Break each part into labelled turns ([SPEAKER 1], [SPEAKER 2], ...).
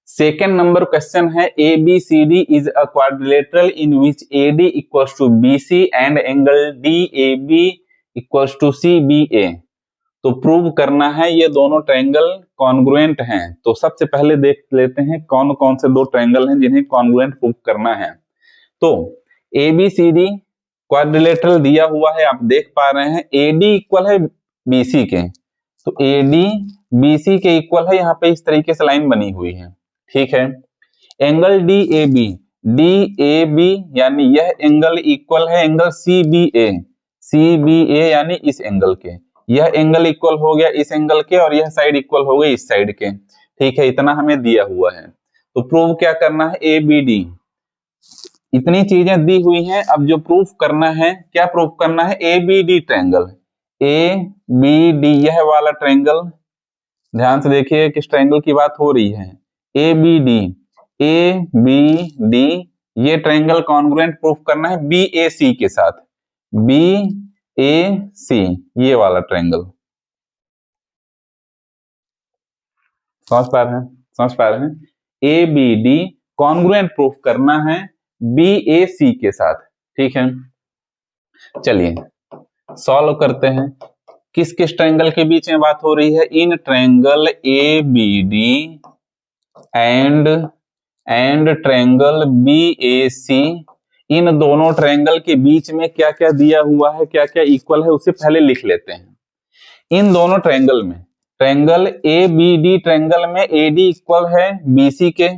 [SPEAKER 1] Second number question है ABCD is a quadrilateral in which AD equals to BC and angle DAB equals to CBA। तो prove करना है ये दोनों triangle congruent हैं। तो सबसे पहले देख लेते हैं कौन कौन से दो ट्रायंगल हैं जिन्हें कॉन्ग्रुएंट प्रूव करना है। तो ABCD क्वाड्रिलेटरल दिया हुआ है, आप देख पा रहे हैं AD इक्वल है BC के, तो AD BC के इक्वल है, यहाँ पे इस तरीके से लाइन बनी हुई है, ठीक है। एंगल DAB यानी यह एंगल इक्वल है एंगल CBA यानी इस एंगल के, यह एंगल इक्वल हो गया इस एंगल के और यह साइड इक्वल हो गई इस साइड के, ठीक है। इतना हमें दिया हुआ है, तो प्रूव क्या करना है ABD, इतनी चीजें दी हुई हैं। अब जो प्रूफ करना है, क्या प्रूफ करना है, ABD ट्रायंगल, ABD यह वाला ट्रायंगल, ध्यान से देखिए किस ट्रायंगल की बात हो रही है, ABD ये ट्रायंगल कॉन्ग्रुएंट प्रूफ करना है BAC के साथ, BAC ये वाला ट्रायंगल, समझ पा रहे हैं ABD कॉन्ग्रुएंट प्रूफ करना है BAC के साथ, ठीक है। चलिए सॉल्व करते हैं। किस किस ट्रायंगल के बीच में बात हो रही है, in triangle ABD and triangle BAC, इन दोनों ट्रायंगल के बीच में क्या क्या दिया हुआ है, क्या क्या इक्वल है, उसे पहले लिख लेते हैं। इन दोनों ट्रायंगल में, ट्रायंगल ABD ट्रायंगल में AD इक्वल है BC के,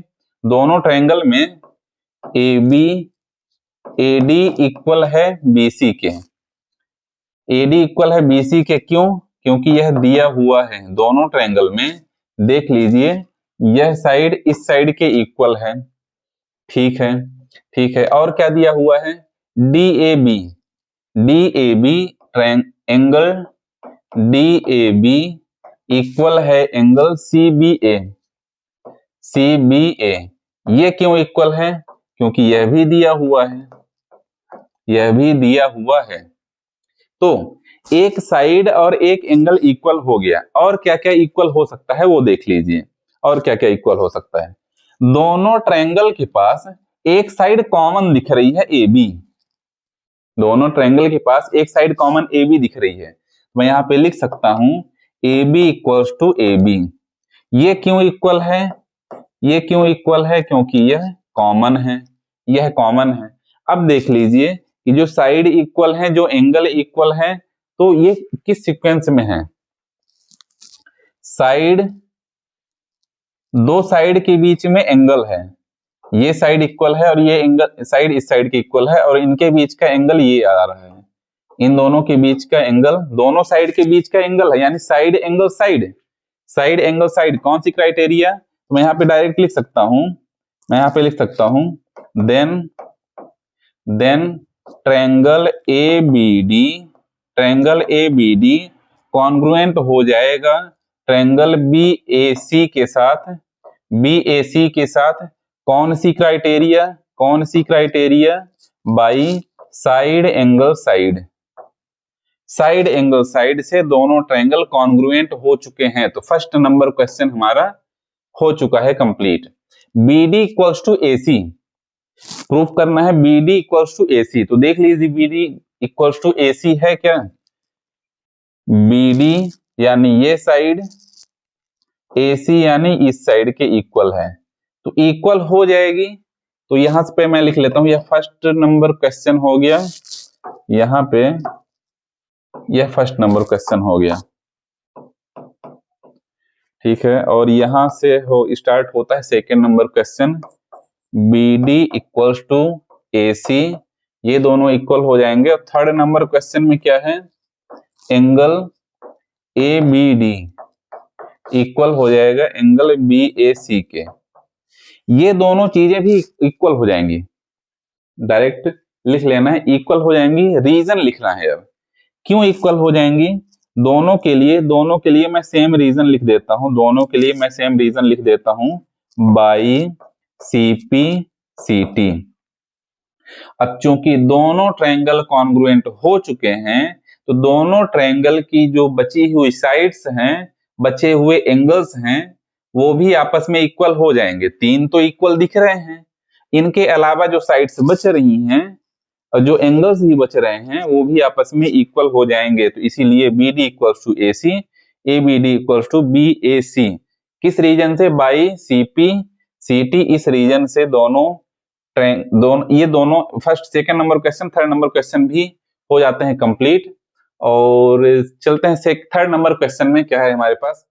[SPEAKER 1] दोनों ट्रायंगल में AD इक्वल है BC के, AD इक्वल है BC के, क्यों, क्योंकि यह दिया हुआ है दोनों ट्रायंगल में, देख लीजिए यह साइड इस साइड के इक्वल है, ठीक है, ठीक है। और क्या दिया हुआ है, DAB एंगल DAB इक्वल है एंगल CBA, ये क्यों इक्वल है, क्योंकि यह भी दिया हुआ है, तो एक साइड और एक एंगल इक्वल हो गया। और क्या क्या इक्वल हो सकता है वो देख लीजिए, और क्या क्या इक्वल हो सकता है, दोनों ट्रायंगल के पास एक साइड कॉमन दिख रही है AB, दोनों ट्रायंगल के पास एक साइड कॉमन AB दिख रही है, मैं यहाँ पे लिख सकता हूं AB इक्वल्स टू AB। ये क्यों इक्वल है, क्योंकि यह कॉमन है, अब देख लीजिए कि जो साइड इक्वल है, जो एंगल इक्वल है, तो ये किस सीक्वेंस में है, दो साइड के बीच में एंगल है, ये साइड इक्वल है और ये एंगल साइड इस साइड के इक्वल है, और इनके बीच का एंगल ये आ रहा है, इन दोनों के बीच का एंगल, दोनों साइड के बीच का एंगल है, यानी साइड एंगल साइड, कौन सी क्राइटेरिया, मैं यहाँ पे डायरेक्ट लिख सकता हूं, देन ट्रायंगल ABD कॉन्ग्रुएंट हो जाएगा ट्रायंगल BAC के साथ, कौन सी criteria, by side angle side से दोनों ट्रायंगल कॉन्ग्रुएंट हो चुके हैं। तो फर्स्ट नंबर क्वेश्चन हमारा हो चुका है complete. BD equals to AC proof करना है, BD इक्वल्स टू AC, तो देख लीजिए BD इक्वल्स टू AC है क्या, BD यानी ये साइड, AC यानी इस साइड के इक्वल है, तो इक्वल हो जाएगी। तो यहां पे मैं लिख लेता हूं, यह फर्स्ट नंबर क्वेश्चन हो गया, यहां पे यह फर्स्ट नंबर क्वेश्चन हो गया, ठीक है। और यहां से स्टार्ट होता है second number question, BD equals to AC, ये दोनों इक्वल हो जाएंगे। और थर्ड नंबर क्वेश्चन में क्या है, एंगल ABD इक्वल हो जाएगा एंगल BAC के, ये दोनों चीजें भी इक्वल हो जाएंगी, डायरेक्ट लिख लेना है, इक्वल हो जाएंगी, रीजन लिखना है यार, क्यों इक्वल हो जाएंगी, दोनों के लिए मैं सेम रीजन लिख देता हूं, बाई CP/CT। अब चूंकि दोनों ट्रायंगल कॉन्ग्रुएंट हो चुके हैं, तो दोनों ट्रायंगल की जो बची हुई साइड्स हैं, बचे हुए एंगल्स हैं, वो भी आपस में इक्वल हो जाएंगे। 3 तो इक्वल दिख रहे हैं, इनके अलावा जो साइड्स बच रही हैं और जो एंगल्स भी बच रहे हैं वो भी आपस में इक्वल हो जाएंगे। तो इसीलिए B D equals to A C, A B D equals to B A C. किस रीजन से? By C P C T. इस रीजन से ये दोनों first second number question, third number question भी हो जाते हैं कंप्लीट। और चलते हैं थर्ड नंबर क्वेश्चन में क्या है हमारे पास।